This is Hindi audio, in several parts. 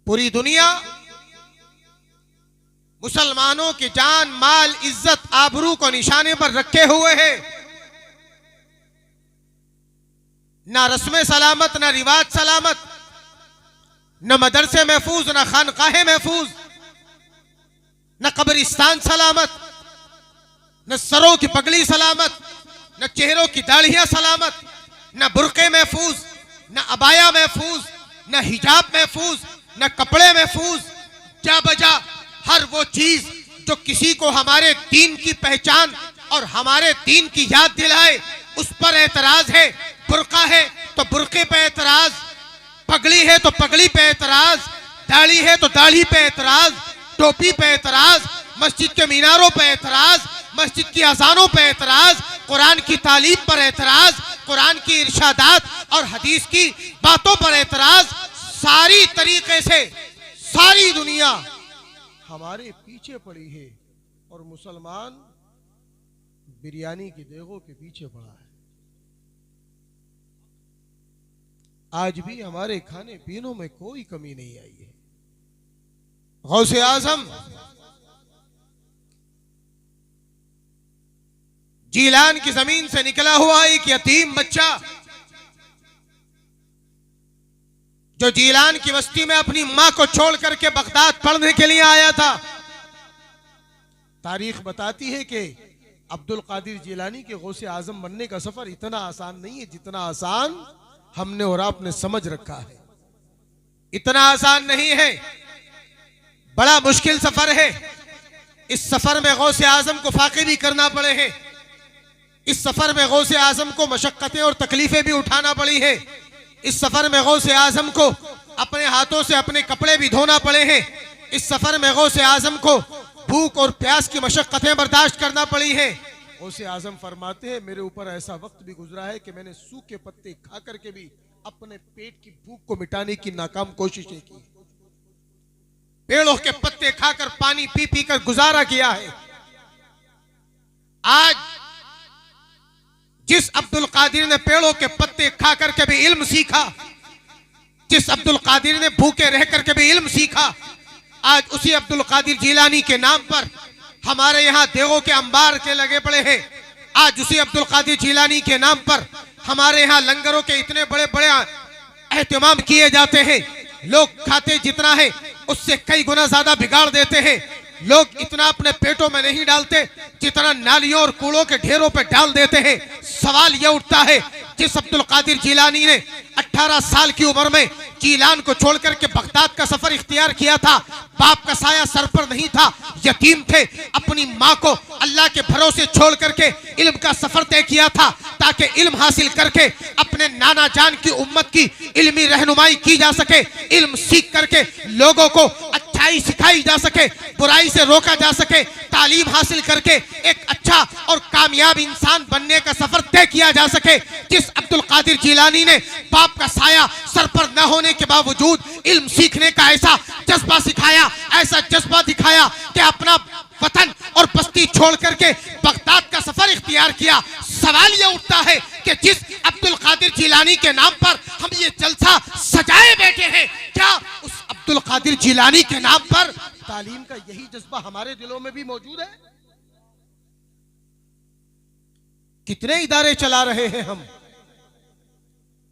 पूरी दुनिया मुसलमानों की जान, माल, इज्जत, आबरू को निशाने पर रखे हुए है। ना रस्में सलामत, ना रिवाज सलामत, न मदरसे महफूज, न खानकाहे महफूज, न कब्रिस्तान सलामत, न सरों की पगड़ी सलामत, न चेहरों की दाढ़ियां सलामत, न बुर्के महफूज, न अबाया महफूज, न हिजाब महफूज, न कपड़े महफूज। जा बजा हर वो चीज जो किसी को हमारे दीन की पहचान और हमारे दीन की याद दिलाए, उस पर एतराज है। बुर्का है तो बुर्के पे एतराज, पगड़ी है तो पगड़ी पे एतराज, दाढ़ी है तो दाढ़ी पे एतराज, टोपी पे एतराज, मस्जिद के मीनारों पे एतराज, मस्जिद की अजानों पे एतराज, कुरान की तालीम पर एतराज, कुरान की इरशादात और हदीस की बातों पर एतराज। सारी तरीके से सारी दुनिया हमारे पीछे पड़ी है और मुसलमान बिरयानी की देगों के पीछे पड़ा है। आज भी हमारे खाने पीनों में कोई कमी नहीं आई है। गौसे आजम जीलान की जमीन से निकला हुआ एक यतीम बच्चा जो जीलान की बस्ती में अपनी मां को छोड़ करके बगदाद पढ़ने के लिए आया था। तारीख बताती है कि अब्दुल कादिर जीलानी के गौसे आजम बनने का सफर इतना आसान नहीं है जितना आसान हमने और आपने समझ रखा है। इतना आसान नहीं है, बड़ा मुश्किल सफर है। इस सफर में गौसे आजम को फाके भी करना पड़े हैं। इस सफर में गौसे आजम को मशक्कतें और तकलीफें भी उठाना पड़ी है। इस सफर में गौसे आजम को अपने हाथों से अपने कपड़े भी धोना पड़े हैं। इस सफर में गौसे आजम को भूख और प्यास की मशक्कतें बर्दाश्त करना पड़ी है। गौसे आजम फरमाते हैं, मेरे ऊपर ऐसा वक्त भी गुजरा है कि मैंने सूखे पत्ते खा करके भी अपने पेट की भूख को मिटाने की नाकाम कोशिशें की। पेड़ों के पत्ते खाकर पानी पी पी कर गुजारा किया है। आज जिस अब्दुल कादिर ने पेड़ों के पत्ते खा करके भी इल्म सीखा, जिस अब्दुल कादिर ने भूखे रह करके भी इल्म सीखा, आज उसी अब्दुल कादिर जीलानी के नाम पर हमारे यहाँ देवों के अंबार के लगे पड़े हैं। आज उसी अब्दुल कादिर जीलानी के नाम पर हमारे यहाँ लंगरों के इतने बड़े बड़े एहतमाम किए जाते हैं। लोग खाते जितना है उससे कई गुना ज्यादा बिगाड़ देते हैं। लोग इतना अपने पेटों में नहीं डालते जितना नालियों और कूड़ों के ढेरों पे डाल देते हैं। सवाल यह उठता है, जिस अब्दुल कादिर जीलानी ने 18 साल की उम्र में जीलान को छोड़कर के बगदाद का सफर इख्तियार किया था, बाप का साया सर पर नहीं था, यतीम थे, अपनी माँ को अल्लाह के भरोसे छोड़ करके इल्म का सफर तय किया था ताकि इल्म हासिल करके अपने नाना जान की उम्मत की इल्मी रहनुमाई की जा सके, इल्म सीख करके लोगों को अच्छाई सिखाई जा सके, बुराई से रोका जा सके, तालीम हासिल करके एक अच्छा और कामयाब इंसान बनने का सफर तय किया जा सके। जिस अब्दुल कादिर जीलानी ने बाप का साया सर पर न होने के बावजूद इल्म सीखने का ऐसा जज्बा सिखाया, ऐसा जज्बा दिखाया कि अपना वतन और बस्ती छोड़ करके बगदाद का सफर इख्तियार किया। सवाल यह उठता है कि जिस अब्दुल कादिर जीलानी के नाम पर हम ये जलसा सजाए बैठे हैं, क्या उस अब्दुल कादिर जीलानी के नाम पर तालीम का यही जज्बा हमारे दिलों में भी मौजूद है? कितने इदारे चला रहे हैं हम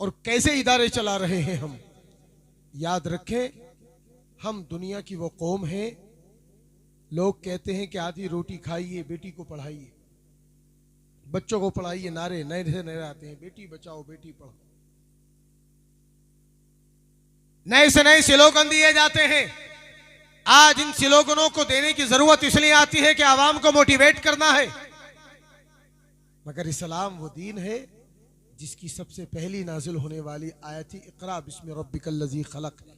और कैसे इदारे चला रहे हैं हम? याद रखें, हम दुनिया की वो कौम है, लोग कहते हैं कि आधी रोटी खाइए, बेटी को पढ़ाइए, बच्चों को पढ़ाइए, नारे नए से नए आते हैं, बेटी बचाओ बेटी पढ़ाओ, नए से नए स्लोगन दिए जाते हैं। आज इन स्लोगनों को देने की जरूरत इसलिए आती है कि आवाम को मोटिवेट करना है, मगर इस्लाम वो दीन है जिसकी सबसे पहली नाजिल होने वाली आयत इक़रा बिस्मि रब्बिकल लज़ी खलक़ है।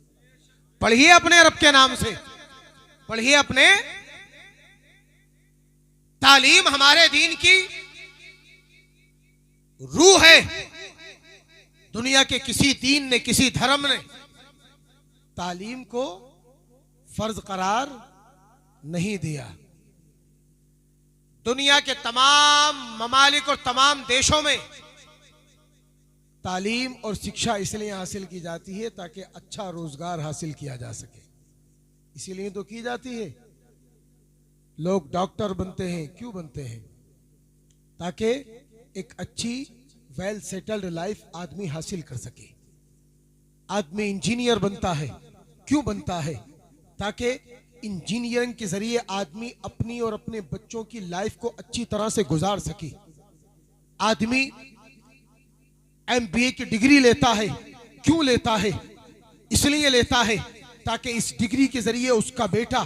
पढ़िए अपने रब के नाम से, पढ़िए अपने। तालीम हमारे दीन की रूह है। दुनिया के किसी दीन ने, किसी धर्म ने तालीम को फर्ज करार नहीं दिया। दुनिया के तमाम ममालिक और तमाम देशों में तालीम और शिक्षा इसलिए हासिल की जाती है ताकि अच्छा रोजगार हासिल किया जा सके, इसीलिए तो की जाती है। लोग डॉक्टर बनते हैं, क्यों बनते हैं? ताकि एक अच्छी वेल सेटल्ड लाइफ आदमी हासिल कर सके। आदमी इंजीनियर बनता है, क्यों बनता है? ताकि इंजीनियरिंग के जरिए आदमी अपनी और अपने बच्चों की लाइफ को अच्छी तरह से गुजार सके। आदमी MBA की डिग्री लेता है, क्यों लेता है? इसलिए लेता है ताकि इस डिग्री के जरिए उसका बेटा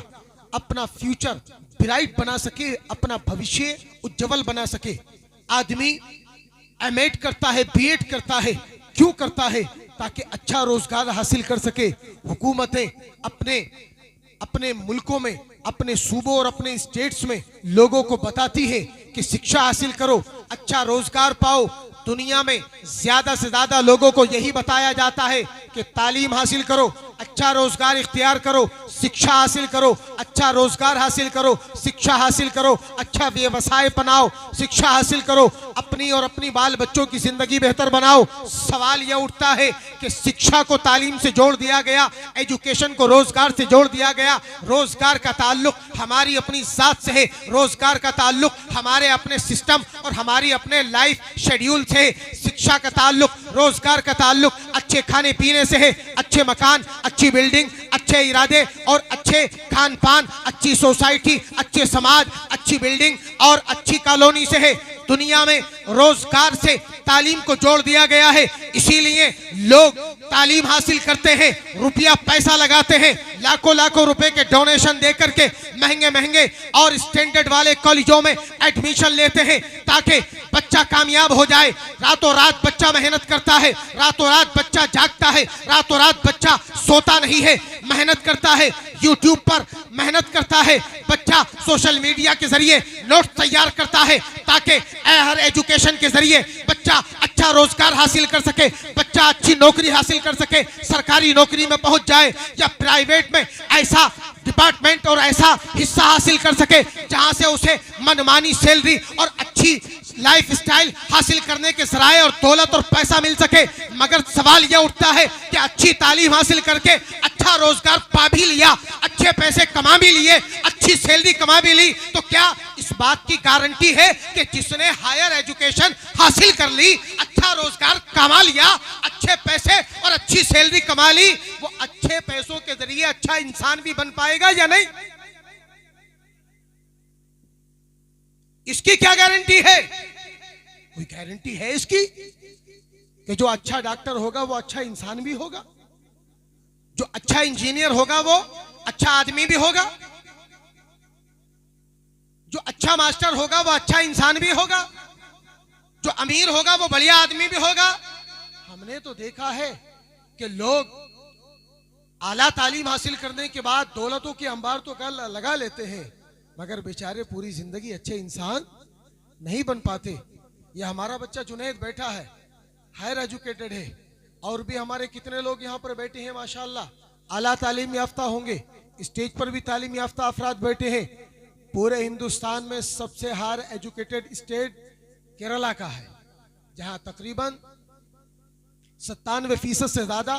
अपना फ्यूचर ब्राइट बना सके, अपना भविष्य उज्जवल बना सके। आदमी M.Ed करता है, B.Ed करता है, क्यों करता है? ताकि अच्छा रोजगार हासिल कर सके। हुकूमतें अपने अपने मुल्कों में, अपने सूबों और अपने स्टेट्स में लोगों को बताती है कि शिक्षा हासिल करो, अच्छा रोजगार पाओ। दुनिया में ज्यादा से ज्यादा लोगों को यही बताया जाता है कि तालीम हासिल करो, अच्छा रोजगार इख्तियार करो, शिक्षा हासिल करो, अच्छा रोजगार हासिल करो, शिक्षा हासिल करो, अच्छा व्यवसाय बनाओ, शिक्षा हासिल करो, अपनी और अपनी बाल बच्चों की जिंदगी बेहतर बनाओ। सवाल यह उठता है कि शिक्षा को तालीम से जोड़ दिया गया, एजुकेशन को रोजगार से जोड़ दिया गया। रोजगार का ताल्लुक हमारी अपनी जात से है, रोजगार का ताल्लुक हमारे अपने सिस्टम और हमारी अपने लाइफ शेड्यूल से। शिक्षा का ताल्लुक, रोजगार का ताल्लुक अच्छे खाने पीने से है, अच्छे मकान, अच्छी बिल्डिंग, अच्छे इरादे और अच्छे खान पान, अच्छी सोसाइटी, अच्छे समाज, अच्छी बिल्डिंग और अच्छी कॉलोनी से है। दुनिया में रोजगार से तालीम को जोड़ दिया गया है, इसीलिए लोग तालीम हासिल करते हैं, रुपया पैसा लगाते हैं, लाखों लाखों रुपए के डोनेशन देकर के महंगे महंगे और स्टैंडर्ड वाले कॉलेजों में एडमिशन लेते हैं ताकि बच्चा कामयाब हो जाए। रातों रात बच्चा मेहनत करता है, रातों रात बच्चा जागता है, रातों रात बच्चा सोता नहीं है, मेहनत करता है, यूट्यूब पर मेहनत करता है, बच्चा सोशल मीडिया के जरिए नोट तैयार करता है ताकि हर एजुकेशन के जरिए बच्चा अच्छा रोजगार हासिल कर सके, बच्चा अच्छी नौकरी हासिल कर सके, सरकारी नौकरी में पहुंच जाए या प्राइवेट में ऐसा डिपार्टमेंट और ऐसा हिस्सा हासिल कर सके जहां से उसे मनमानी सैलरी और अच्छी लाइफ स्टाइल हासिल करने के जराए और दौलत और पैसा मिल सके। मगर सवाल यह उठता है कि अच्छी तालीम हासिल करके अच्छा रोजगार पा भी लिया, अच्छे पैसे कमा भी लिए, अच्छी सैलरी कमा भी ली, तो क्या इस बात की गारंटी है कि जिसने हायर एजुकेशन हासिल कर ली, अच्छा रोजगार कमा लिया, अच्छे पैसे और अच्छी सैलरी कमा ली, वो अच्छे पैसों के जरिए अच्छा इंसान भी बन पाएगा या नहीं? इसकी क्या गारंटी है? कोई गारंटी है इसकी कि जो अच्छा डॉक्टर होगा वो अच्छा इंसान भी होगा, जो अच्छा इंजीनियर होगा वो अच्छा आदमी भी होगा, जो अच्छा मास्टर होगा वो अच्छा इंसान भी होगा, जो अमीर होगा वो बढ़िया आदमी भी होगा? हमने तो देखा है कि लोग आला तालीम हासिल करने के बाद दौलतों के अंबार तो लगा लेते हैं, मगर बेचारे पूरी जिंदगी अच्छे इंसान नहीं बन पाते। ये हमारा बच्चा जुनैद बैठा है, हायर एजुकेटेड है, और भी हमारे कितने लोग यहाँ पर बैठे हैं माशाल्लाह, आला तालीम याफ्ता होंगे, स्टेज पर भी तालीम याफ्ता अफराद बैठे हैं। पूरे हिंदुस्तान में सबसे हायर एजुकेटेड स्टेट केरला का है, जहाँ तकरीबन 97% से ज्यादा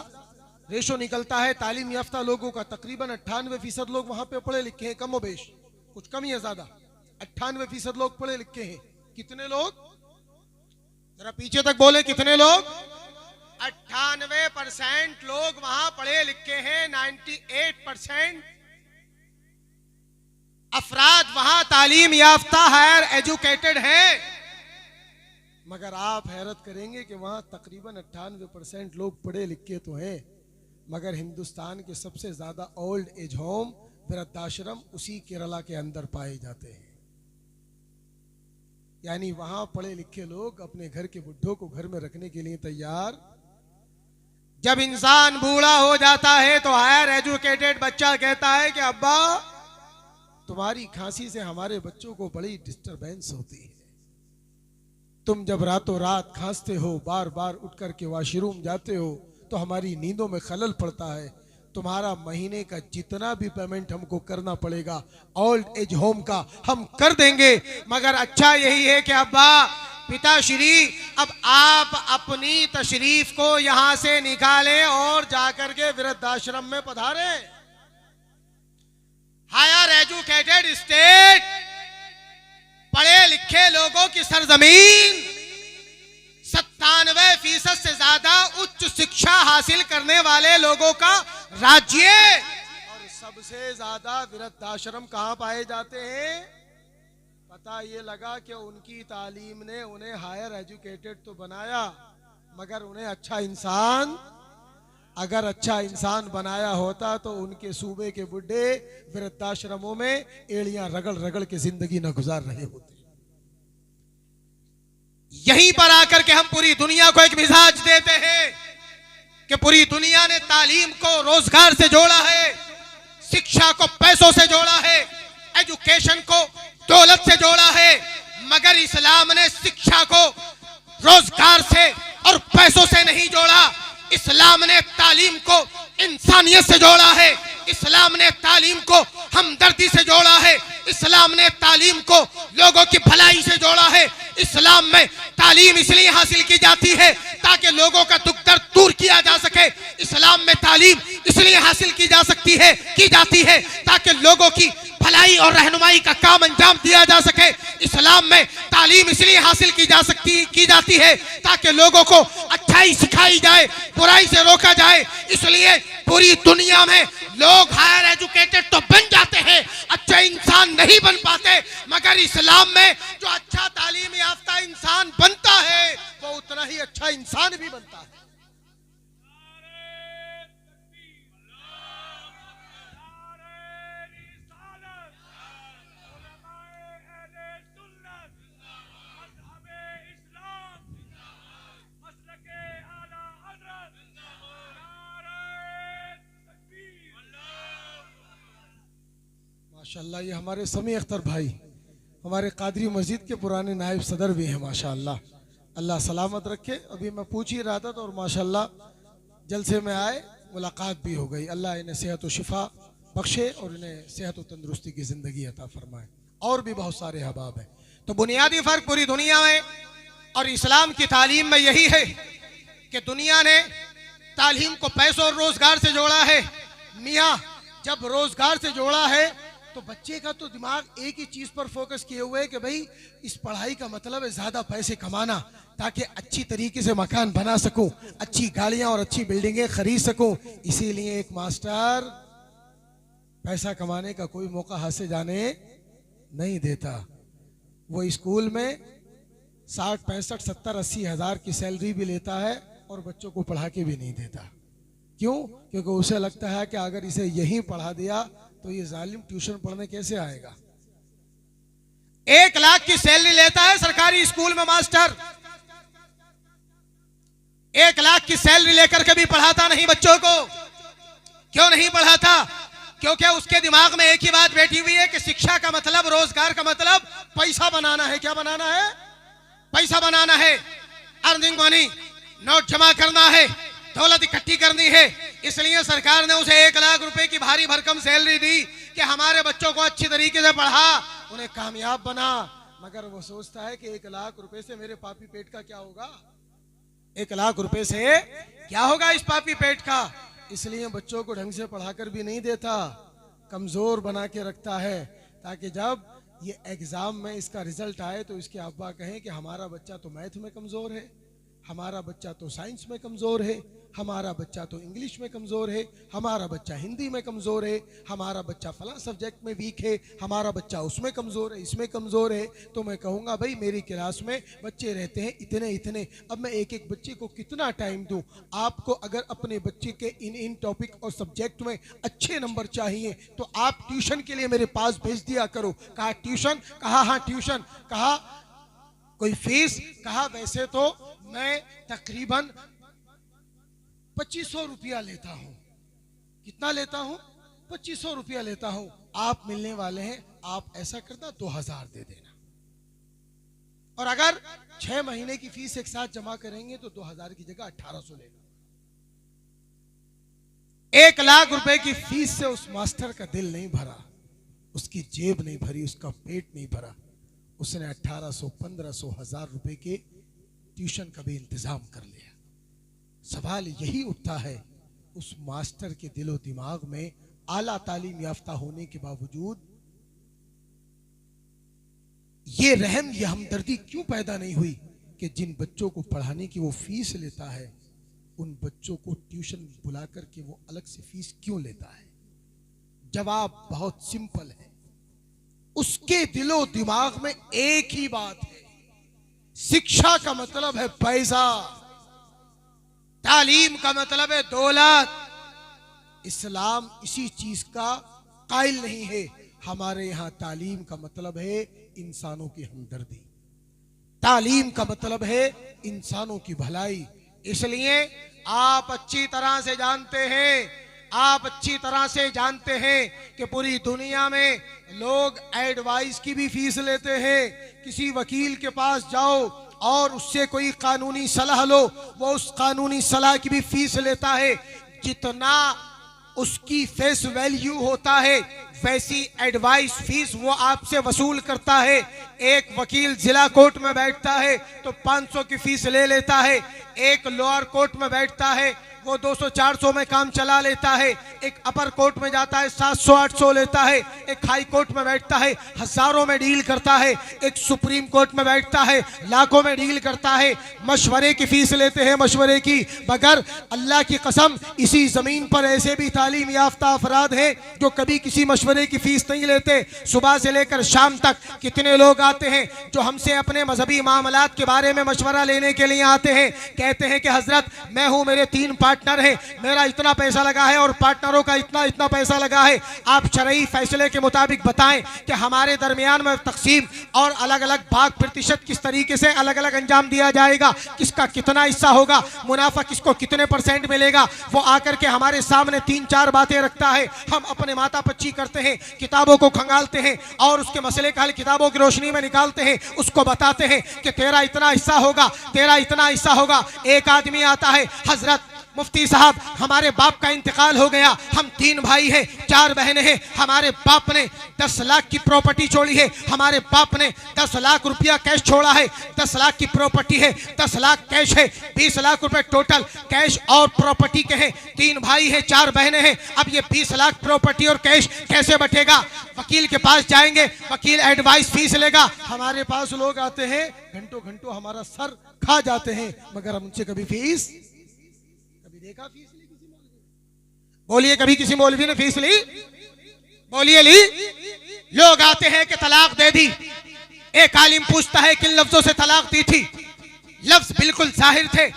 रेशो निकलता है तालीम याफ्ता लोगों का। तकरीबन 98% लोग वहां पे पढ़े लिखे हैं, कम बेश, कुछ कम या ज्यादा 98% लोग पढ़े लिखे हैं। कितने लोग? जरा पीछे तक बोले, कितने लोग? 98% लोग वहां पढ़े लिखे हैं। 98% अफराद वहां तालीम याफ्ता हायर एजुकेटेड हैं। मगर आप हैरत करेंगे कि वहां तकरीबन 98% लोग पढ़े लिखे तो हैं, मगर हिंदुस्तान के सबसे ज्यादा ओल्ड एज होम, वृद्धाश्रम उसी केरला के अंदर पाए जाते हैं। यानी वहां पढ़े लिखे लोग अपने घर के बुढ़ों को घर में रखने के लिए तैयार। जब इंसान बूढ़ा हो जाता है तो हायर एजुकेटेड बच्चा कहता है कि अब्बा तुम्हारी खांसी से हमारे बच्चों को बड़ी डिस्टरबेंस होती है, तुम जब रातों रात खांसते हो, बार बार उठ करके वॉशरूम जाते हो तो हमारी नींदों में खलल पड़ता है, तुम्हारा महीने का जितना भी पेमेंट हमको करना पड़ेगा ओल्ड एज होम का हम कर देंगे, मगर अच्छा यही है कि अब्बा पिताश्री, अब आप अपनी तशरीफ को यहां से निकालें और जाकर के वृद्धाश्रम में पधारे। हायर एजुकेटेड स्टेट, पढ़े लिखे लोगों की सरजमीन, 97% से ज्यादा उच्च शिक्षा हासिल करने वाले लोगों का राज्य, और सबसे ज्यादा वृद्धाश्रम कहाँ पाए जाते हैं? पता ये लगा कि उनकी तालीम ने उन्हें हायर एजुकेटेड तो बनाया, मगर उन्हें अच्छा इंसान, अगर अच्छा इंसान बनाया होता तो उनके सूबे के बुढ़े वृद्धाश्रमों में एड़ियां रगड़ रगड़ के जिंदगी न गुजार रहे होते। यहीं पर आकर के हम पूरी दुनिया को एक मिजाज देते हैं कि पूरी दुनिया ने तालीम को रोजगार से जोड़ा है, शिक्षा को पैसों से जोड़ा है, एजुकेशन को दौलत से जोड़ा है, मगर इस्लाम ने शिक्षा को रोजगार से और पैसों से नहीं जोड़ा। इस्लाम ने तालीम को इंसानियत से जोड़ा है, इस्लाम ने तालीम को हमदर्दी से जोड़ा है, इस्लाम ने तालीम को लोगों की भलाई से जोड़ा है। इस्लाम में तालीम इसलिए हासिल की जाती है ताकि लोगों का दुख दर्द दूर किया जा सके। इस्लाम में तालीम इसलिए हासिल की जाती है ताकि लोगों की भलाई और रहनुमाई का काम अंजाम दिया जा सके। इस्लाम में तालीम इसलिए हासिल की जाती है ताकि लोगों को अच्छाई सिखाई जाए, बुराई से रोका जाए। इसलिए पूरी दुनिया में लोग हायर एजुकेटेड तो बन जाते हैं, अच्छे इंसान नहीं बन पाते, मगर इस्लाम में जो अच्छा तालीम याफ्ता इंसान बनता है वो उतना ही अच्छा इंसान भी बनता है। माशाअल्लाह, ये हमारे समी अख्तर भाई हमारे कादरी मस्जिद के पुराने नायब सदर भी हैं माशाअल्लाह, अल्लाह सलामत रखे। अभी मैं पूछ ही रहा था तो और माशाअल्लाह जलसे में आए, मुलाकात भी हो गई। अल्लाह इन्हें सेहत व शिफा बख्शे और इन्हें सेहत व तंदुरुस्ती की ज़िंदगी अता फरमाए। और भी बहुत सारे अहबाब हैं। तो बुनियादी फर्क पूरी दुनिया में और इस्लाम की तालीम में यही है कि दुनिया ने तालीम को पैसों और रोजगार से जोड़ा है। मियाँ, जब रोजगार से जोड़ा है तो बच्चे का तो दिमाग एक ही चीज पर फोकस किए हुए है कि भाई इस पढ़ाई का मतलब है ज्यादा पैसे कमाना, ताकि अच्छी तरीके से मकान बना सकूं, अच्छी गाड़ियां और अच्छी बिल्डिंगें खरीद सकूं। इसीलिए एक मास्टर पैसा कमाने का कोई मौका हाथ से जाने नहीं देता। वो स्कूल में 60, 65, 70, 80 हजार की सैलरी भी लेता है और बच्चों को पढ़ा के भी नहीं देता। क्यों? क्योंकि उसे लगता है कि अगर इसे यहीं पढ़ा दिया तो ये जालिम ट्यूशन पढ़ने कैसे आएगा। 1 लाख की सैलरी लेता है सरकारी स्कूल में मास्टर, 1 लाख की सैलरी लेकर के भी पढ़ाता नहीं बच्चों को। क्यों नहीं पढ़ाता? क्योंकि उसके दिमाग में एक ही बात बैठी हुई है कि शिक्षा का मतलब, रोजगार का मतलब पैसा बनाना है। क्या बनाना है? पैसा बनाना है, अर्निंग मनी, नोट जमा करना है, दौलत इकट्ठी करनी है। इसलिए सरकार ने उसे 1 लाख रुपए की भारी भरकम सैलरी दी कि हमारे बच्चों को अच्छी तरीके से पढ़ा, उन्हें कामयाब बना। मगर वो सोचता है कि 1 लाख रुपए से मेरे पापी पेट का क्या होगा, 1 लाख रुपए से क्या होगा इस पापी पेट का। इसलिए बच्चों को ढंग से पढ़ाकर भी नहीं देता, कमजोर बना के रखता है, ताकि जब ये एग्जाम में इसका रिजल्ट आए तो इसके अब्बा कहें कि हमारा बच्चा तो मैथ में कमजोर है, हमारा बच्चा तो साइंस में कमजोर है, हमारा बच्चा तो इंग्लिश में कमजोर है, हमारा बच्चा हिंदी में कमजोर है, हमारा बच्चा फला सब्जेक्ट में वीक है, हमारा बच्चा उसमें कमजोर है, इसमें कमजोर है। तो मैं कहूँगा भाई मेरी क्लास में बच्चे रहते हैं इतने इतने, अब मैं एक एक बच्चे को कितना टाइम दूं। आपको अगर अपने बच्चे के इन टॉपिक और सब्जेक्ट में अच्छे नंबर चाहिए तो आप ट्यूशन के लिए मेरे पास भेज दिया करो। कहा ट्यूशन? कहा हाँ ट्यूशन। कहा कोई फीस? कहा वैसे तो मैं तकरीबन 2500 रुपया लेता हूं। कितना लेता हूं? 2500 रुपया लेता हूं। आप मिलने वाले हैं, आप ऐसा करना 2000 दे देना, और अगर 6 महीने की फीस एक साथ जमा करेंगे तो 2000 की जगह 1800 लेना। 1 लाख रुपए की फीस से उस मास्टर का दिल नहीं भरा, उसकी जेब नहीं भरी, उसका पेट नहीं भरा। उसने 1800, 1500, 1000 रुपए के ट्यूशन का भी इंतजाम कर लिया। सवाल यही उठता है, उस मास्टर के दिलो दिमाग में आला तालीम याफ्ता होने के बावजूद ये रहम, ये हमदर्दी क्यों पैदा नहीं हुई कि जिन बच्चों को पढ़ाने की वो फीस लेता है, उन बच्चों को ट्यूशन बुला करके वो अलग से फीस क्यों लेता है? जवाब बहुत सिंपल है, उसके दिलो दिमाग में एक ही बात है, शिक्षा का मतलब है पैसा, तालीम का मतलब है दौलत। इस्लाम इसी चीज का कायल नहीं है। हमारे यहां तालीम का मतलब है इंसानों की हमदर्दी, तालीम का मतलब है इंसानों की भलाई। इसलिए आप अच्छी तरह से जानते हैं, आप अच्छी तरह से जानते हैं कि पूरी दुनिया में लोग एडवाइस की भी फीस लेते हैं। किसी वकील के पास जाओ और उससे कोई कानूनी सलाह लो, वो उस कानूनी सलाह की भी फीस लेता है। जितना उसकी फेस वैल्यू होता है वैसी एडवाइस फीस वो आपसे वसूल करता है। एक वकील जिला कोर्ट में बैठता है तो 500 की फीस ले लेता है, एक लोअर कोर्ट में बैठता है वो 200-400 में काम चला लेता है, एक अपर कोर्ट में जाता है 700-800 लेता है, एक हाई कोर्ट में बैठता है हजारों में डील करता है, एक सुप्रीम कोर्ट में बैठता है लाखों में डील करता है। मशवरे की फीस लेते हैं, मशवरे की। मगर अल्लाह की कसम, इसी जमीन पर ऐसे भी तालीम याफ्ता अफराद हैं जो कभी किसी मशवरे की फीस नहीं लेते। सुबह से लेकर शाम तक कितने लोग आते हैं जो हमसे अपने मजहबी मामलात के बारे में मशवरा लेने के लिए आते हैं। कहते हैं कि हजरत, मैं हूं, मेरे 3 पार्टनर हैं, मेरा इतना पैसा लगा है और पार्टनरों का इतना इतना पैसा लगा है, आप शरई फैसले के मुताबिक बताएं कि हमारे दरमियान में तकसीम और अलग अलग भाग प्रतिशत किस तरीके से अलग अलग अंजाम दिया जाएगा, किसका कितना हिस्सा होगा, मुनाफा किसको कितने % मिलेगा। वो आकर के हमारे सामने 3-4 बातें रखता है, हम अपने माथा पच्ची करते हैं, किताबों को खंगालते हैं और उसके मसले का हल किताबों की रोशनी में निकालते हैं, उसको बताते हैं कि तेरा इतना हिस्सा होगा, तेरा इतना हिस्सा होगा। एक आदमी आता है, हजरत मुफ्ती साहब, हमारे बाप का इंतकाल हो गया, हम 3 भाई हैं, 4 बहनें हैं, हमारे बाप ने 10 लाख की प्रॉपर्टी छोड़ी है, हमारे बाप ने 10 लाख रुपया कैश छोड़ा है, 10 लाख की प्रॉपर्टी है, 10 लाख कैश है, 20 लाख रुपए टोटल कैश और प्रॉपर्टी के हैं। 3 भाई हैं, 4 बहनें हैं, अब ये 20 लाख प्रॉपर्टी और कैश कैसे बटेगा? वकील के पास जाएंगे, वकील एडवाइस फीस लेगा। हमारे पास लोग आते हैं, घंटों घंटों हमारा सर खा जाते हैं, मगर हम उनसे कभी फीस देखा, फीस ली किसी मौलवी ने? बोलिए, कभी किसी मौलवी ने फीस ली? बोलिए, ली? लोग आते हैं कि तलाक दे दी। एक आलिम पूछता है किन लफ्जों से तलाक दी थी? लफ्ज बिल्कुल जाहिर थे,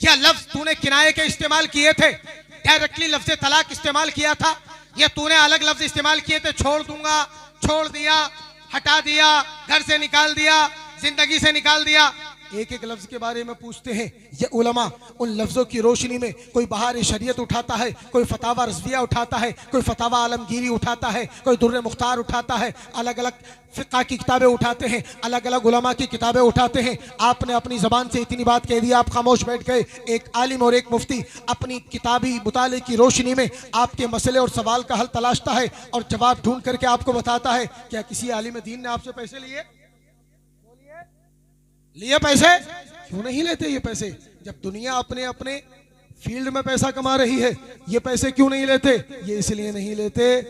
या लफ्ज तूने किनाये के इस्तेमाल किए थे? डायरेक्टली लफ्ज तलाक इस्तेमाल किया था, या तूने अलग लफ्ज इस्तेमाल किए थे? छोड़ दूंगा, छोड़ दिया, हटा दिया, घर से निकाल दिया, जिंदगी से निकाल दिया। एक एक लफ्ज के बारे में पूछते हैं। ये उलमा उन लफ्जों की रोशनी में कोई बहार शरीयत उठाता है, कोई फतावा रज़विया उठाता है, कोई फतावा आलमगीरी उठाता है, कोई दुर्र मुख्तार उठाता है, अलग अलग फ़िक़्ह की किताबें उठाते हैं, अलग अलग उलमा की किताबें उठाते हैं। आपने अपनी ज़बान से इतनी बात कह दी, आप खामोश बैठ गए। एक आलिम और एक मुफ्ती अपनी किताबी मुताले की रोशनी में आपके मसले और सवाल का हल तलाशता है और जवाब ढूंढ करके आपको बताता है। क्या किसी आलिम दीन ने आपसे पैसे लिए? लिए पैसे? क्यों नहीं लेते ये पैसे? जब दुनिया अपने अपने फील्ड में पैसा कमा रही है, ये पैसे क्यों नहीं लेते? ये इसलिए नहीं लेते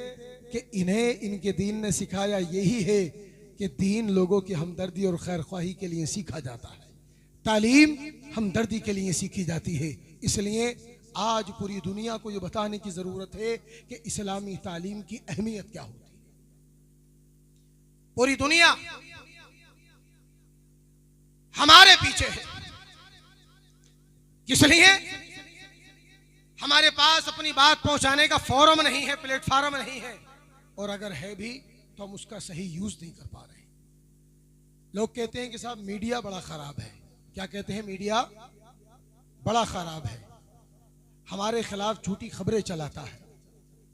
कि इन्हें इनके दीन ने सिखाया यही है कि दीन लोगों की हमदर्दी और खैर ख्वाही के लिए सीखा जाता है, तालीम हमदर्दी के लिए सीखी जाती है। इसलिए आज पूरी दुनिया को ये बताने की जरूरत है कि इस्लामी तालीम की अहमियत क्या होती है। पूरी दुनिया हमारे पीछे है, इसलिए हमारे पास अपनी बात पहुंचाने का फोरम नहीं है, प्लेटफॉर्म नहीं है, और अगर है भी तो हम उसका सही यूज नहीं कर पा रहे। लोग कहते हैं कि साहब मीडिया बड़ा खराब है। क्या कहते हैं? मीडिया बड़ा खराब है, हमारे खिलाफ झूठी खबरें चलाता है,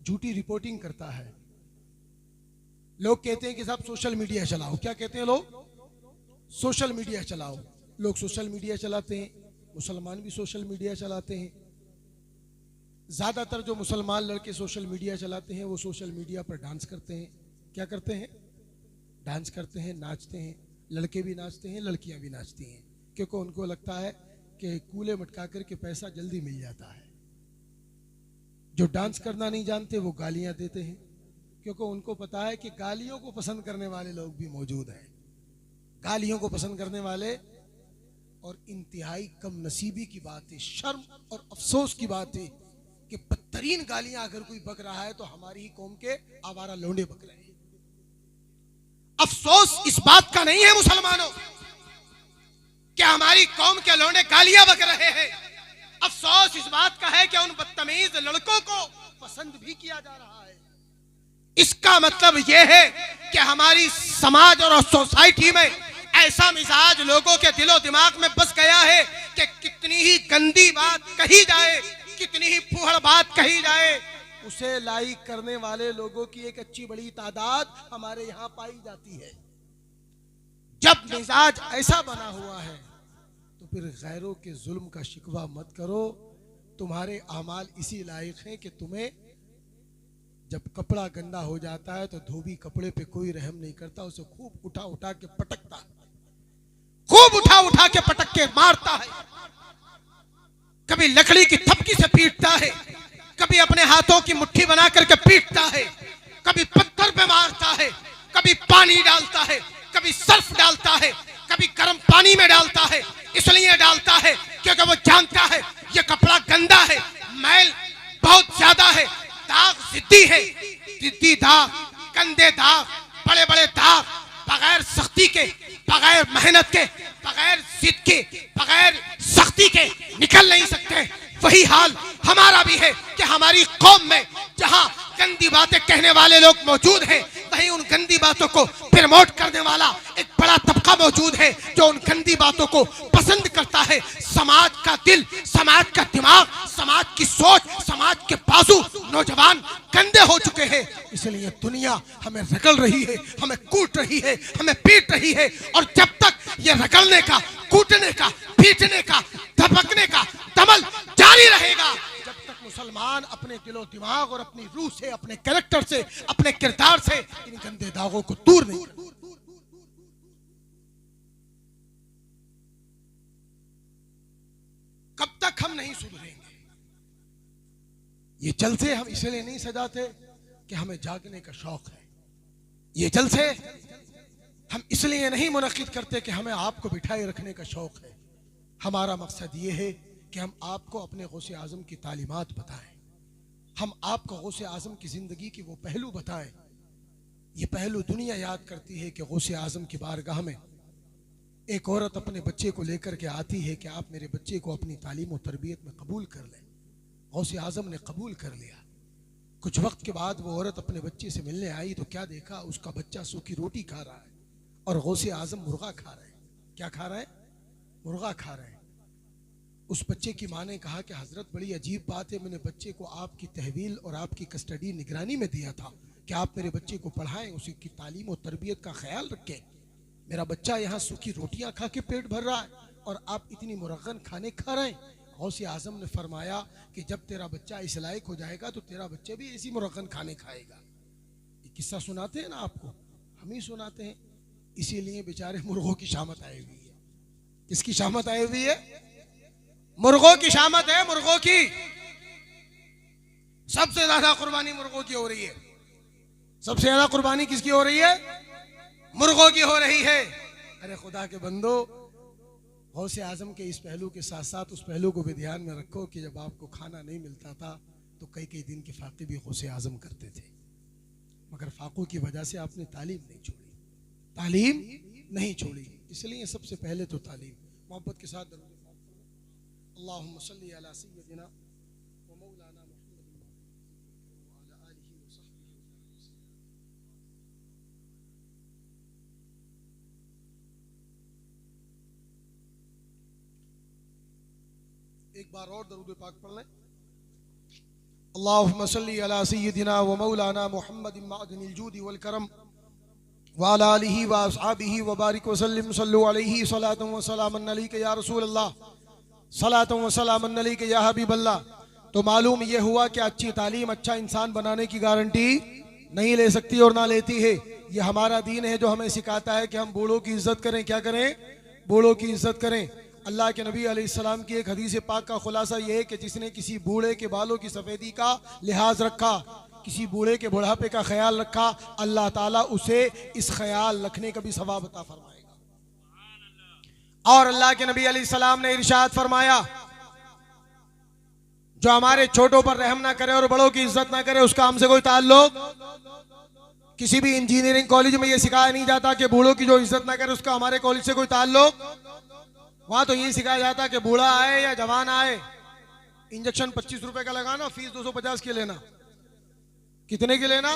झूठी रिपोर्टिंग करता है। लोग कहते हैं कि साहब सोशल मीडिया चलाओ। क्या कहते हैं लोग? सोशल मीडिया चलाओ। लोग सोशल मीडिया चलाते हैं, मुसलमान भी सोशल मीडिया चलाते हैं। ज्यादातर जो मुसलमान लड़के सोशल मीडिया चलाते हैं वो सोशल मीडिया पर डांस करते हैं। क्या करते हैं? डांस करते हैं, नाचते हैं। लड़के भी नाचते हैं, लड़कियां भी नाचती हैं, क्योंकि उनको लगता है कि कूले मटका करके पैसा जल्दी मिल जाता है। जो डांस करना नहीं जानते वो गालियां देते हैं, क्योंकि उनको पता है कि गालियों को पसंद करने वाले लोग भी मौजूद हैं। गालियों को पसंद करने वाले, और इंतहाई कम नसीबी की बात है, शर्म और अफसोस की बात है कि बदतरीन गालियां अगर कोई बक रहा है तो हमारी ही कौम के आवारा लौंडे बक रहे हैं। अफसोस इस बात का नहीं है मुसलमानों कि हमारी कौम के लौंडे गालियां बक रहे हैं, अफसोस इस बात का है कि उन बदतमीज लड़कों को पसंद भी किया जा रहा है। इसका मतलब यह है कि हमारी समाज और सोसाइटी में ऐसा मिजाज लोगों के दिलो दिमाग में बस गया है कि कितनी ही गंदी बात कही जाए, कितनी ही फूहड़ बात कही जाए, उसे लाइक करने वाले लोगों की एक अच्छी बड़ी तादाद हमारे यहाँ पाई जाती है। जब मिजाज ऐसा बना हुआ है तो फिर गैरों के जुल्म का शिकवा मत करो। तुम्हारे अमाल इसी लायक हैं कि तुम्हें जब कपड़ा गंदा हो जाता है तो धोबी कपड़े पे कोई रहम नहीं करता, उसे खूब उठा उठा के पटकता है, खूब उठा उठा के पटक के मारता है, कभी लकड़ी की थपकी से पीटता है, कभी अपने हाथों की मुट्ठी बना करके पीटता है, कभी पत्थर पे मारता है, कभी पानी डालता है, कभी सर्फ डालता है, कभी गर्म पानी में डालता है। इसलिए डालता है क्योंकि वो जानता है ये कपड़ा गंदा है, मैल बहुत ज्यादा है, दाग जिद्दी है, जिद्दी दाग, गंदे दाग, बड़े बड़े दाग बगैर सख्ती के, बगैर मेहनत के, बगैर जिद के, बगैर सख्ती के निकल नहीं सकते। वही हाल हमारा भी है कि हमारी कौम में जहां गंदी बातें कहने वाले लोग मौजूद हैं, वहीं उन गंदी बातों को प्रमोट करने वाला एक बड़ा तबका मौजूद है जो उन गंदी बातों को पसंद करता है। समाज का दिल, समाज का दिमाग, समाज की सोच, समाज के बाजू नौजवान गंदे हो चुके हैं। इसलिए दुनिया हमें रगड़ रही है, हमें कूट रही है, हमें पीट रही है, और जब तक ये रगड़ने का, कूटने का, पीटने का, धपकने का दमल जारी रहेगा, जब तक मुसलमान अपने दिलो दिमाग और अपनी रूह से, अपने कैरेक्टर से, अपने किरदार से इन गंदे दागों को दूर नहीं करता, कब तक हम नहीं सुधरेंगे। ये जलसे हम इसलिए नहीं सजाते कि हमें जागने का शौक है। ये जलसे हम इसलिए नहीं मुनक्किद करते कि हमें आपको बिठाए रखने का शौक है। हमारा मकसद ये है कि हम आपको अपने गौसे आजम की तालीमात बताएं, हम आपको गौसे आजम की जिंदगी की वो पहलू बताएं। ये पहलू दुनिया याद करती है कि गौसे आजम की बारगाह में एक औरत अपने बच्चे को लेकर के आती है कि आप मेरे बच्चे को अपनी तालीम और तरबियत में कबूल कर लें। गौसे आजम ने कबूल कर लिया। कुछ वक्त के बाद वो औरत अपने बच्चे से मिलने आई तो क्या देखा, उसका बच्चा सूखी रोटी खा रहा है और गौसे आजम मुर्गा खा रहे हैं। क्या खा रहे हैं? मुर्गा खा रहे हैं। उस बच्चे की माँ ने कहा कि हजरत बड़ी अजीब बात है, मैंने बच्चे को आपकी तहवील और आपकी कस्टडी निगरानी में दिया था कि आप मेरे बच्चे को पढ़ाएं, उसकी तालीम और तरबियत का ख्याल रखें। मेरा बच्चा यहाँ सूखी रोटियां खा के पेट भर रहा है और आप इतनी मुरगन खाने खा रहे हैं। गौसे आजम ने फरमाया कि जब तेरा बच्चा इस लायक हो जाएगा तो तेरा बच्चा भी ऐसी मुरगन खाने खाएगा। ये किस्सा सुनाते हैं ना आपको, हम ही सुनाते हैं। इसीलिए बेचारे मुर्गों की शामत आई हुई है। किसकी शामत आई हुई है? मुर्गों की शामत है। मुर्गों की सबसे ज्यादा कुर्बानी मुर्गों की हो रही है। सबसे ज्यादा कुर्बानी किसकी हो रही है? मुर्गों की हो रही है। अरे खुदा के बंदो, गौसे आजम के इस पहलू के साथ साथ उस पहलू को भी ध्यान में रखो कि जब आपको खाना नहीं मिलता था तो कई कई दिन के फाके भी गौसे आजम करते थे, मगर फाकों की वजह से आपने तालीम नहीं छोड़ी, तालीम नहीं छोड़ी। इसलिए सबसे पहले तो तालीम। मोहब्बत के साथ अल्लाहुम्मा सल्ली अला सय्यदिना व मौलाना मुहम्मद व अला आलिहि व सहबिहि। एक बार और दरूद पाक पढ़ लें। अल्लाहुम्मा सल्ली अला सय्यदिना व मौलाना मुहम्मद मअदनिल जूद वल करम व अला आलिहि व अस्हाबिहि व बारिक व सल्लिम सल्लु अलैहि सलातन व सलामन अलैका या रसूल अल्लाह, सलातन व सलामन अलैका या हबीब अल्लाह। तो मालूम यह हुआ कि अच्छी तालीम अच्छा इंसान बनाने की गारंटी नहीं ले सकती और ना लेती है। ये हमारा दीन है जो हमें सिखाता है कि हम बूढ़ों की इज्जत करें। क्या करें? बूढ़ों की इज्जत करें। अल्लाह के नबी अलैहिस्सलाम की एक हदीस पाक का खुलासा यह है कि जिसने किसी बूढ़े के बालों की सफ़ेदी का लिहाज रखा, किसी बूढ़े के बुढ़ापे का ख्याल रखा, अल्लाह ताला उसे इस ख्याल रखने का भी सवाब अता फरमाएगा। और अल्लाह के नबी अलैहिस्सलाम ने इरशाद फरमाया, जो हमारे छोटों पर रहम ना करे और बड़ों की इज्जत ना करे उसका हमसे कोई ताल्लुक। किसी भी इंजीनियरिंग कॉलेज में यह सिखाया नहीं जाता कि बूढ़ों की जो इज्जत ना करे उसका हमारे कॉलेज से कोई ताल्लुक। वहां तो यही सिखाया जाता कि बूढ़ा आए या जवान आए, इंजेक्शन 25 रुपए का लगाना, फीस 250 की लेना। कितने की लेना?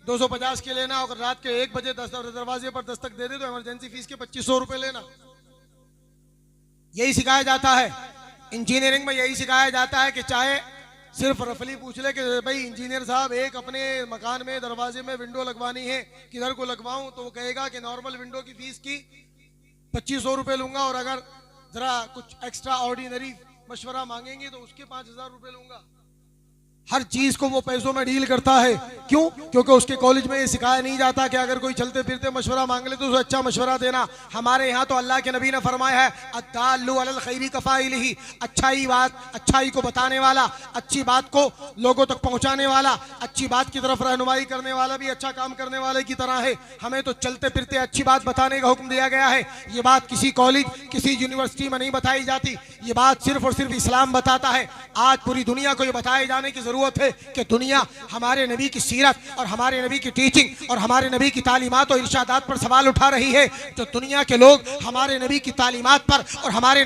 250 की लेना। अगर रात के 1 बजे दरवाजे पर दस्तक दे दे तो इमरजेंसी फीस के 2500 रुपए लेना। यही सिखाया जाता है। इंजीनियरिंग में यही सिखाया जाता है कि चाहे सिर्फ रफली पूछ ले कि भाई इंजीनियर साहब एक अपने मकान में दरवाजे में विंडो लगवानी है, किधर को लगवाऊं, तो वो कहेगा कि नॉर्मल विंडो की फीस की 2500 रुपए लूंगा, और अगर जरा कुछ एक्स्ट्रा ऑर्डिनरी मशवरा मांगेंगे तो उसके 5000 रुपए लूंगा। हर चीज को वो पैसों में डील करता है। क्यों? क्योंकि उसके कॉलेज में ये सिखाया नहीं जाता कि अगर कोई चलते फिरते मशवरा मांग ले तो उसे अच्छा मशवरा देना। हमारे यहाँ तो अल्लाह के नबी ने फरमाया है, अद्दाल्लु अलल खैरी कफ़ाइलिही, अच्छाई बात, अच्छाई को बताने वाला, अच्छी बात को लोगों तक पहुंचाने वाला, अच्छी बात की तरफ रहनुमाई करने वाला भी अच्छा काम करने वाले की तरह है। हमें तो चलते फिरते अच्छी बात बताने का हुक्म दिया गया है। ये बात किसी कॉलेज, किसी यूनिवर्सिटी में नहीं बताई जाती। ये बात सिर्फ और सिर्फ इस्लाम बताता है। आज पूरी दुनिया को ये बताए जाने की जरूरत है कि दुनिया हमारे नबी की सीरत और हमारे नबी की टीचिंग और हमारे नबी की तालीमात और इरशादात पर सवाल उठा रही है। तो दुनिया के लोग हमारे नबी की तालीमात पर और हमारे